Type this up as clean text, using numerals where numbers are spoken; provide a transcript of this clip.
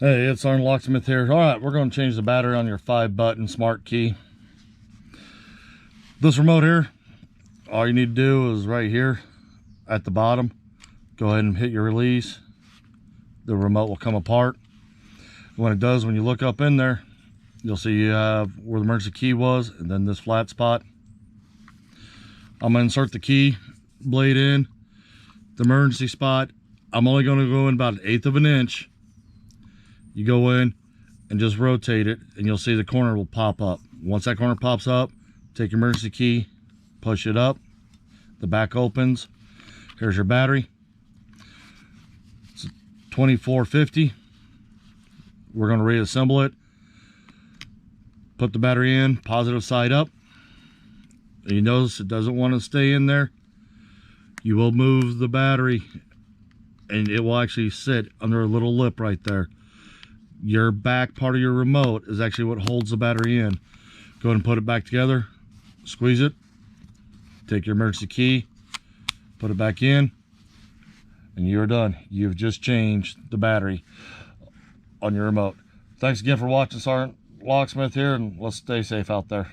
Hey, it's Sergeant Locksmith here. All right, we're going to change the battery on your 5-button smart key. This remote here, all you need to do is right here at the bottom, go ahead and hit your release. The remote will come apart. When it does, when you look up in there, you'll see you have where the emergency key was and then this flat spot. I'm going to insert the key blade in the emergency spot. I'm only going to go in about 1/8 of an inch. You go in and just rotate it and you'll see the corner will pop up. Once that corner pops up, take your emergency key, push it up, the back opens. Here's your battery. It's 2450. We're going to reassemble it. Put the battery in, positive side up. And you notice it doesn't want to stay in there. You will move the battery and it will actually sit under a little lip right there. Your back part of your remote is actually what holds the battery in. Go ahead and put it back together, squeeze it, take your emergency key, put it back in, and you're done. You've just changed the battery on your remote. Thanks again for watching. Sergeant Locksmith here, and let's stay safe out there.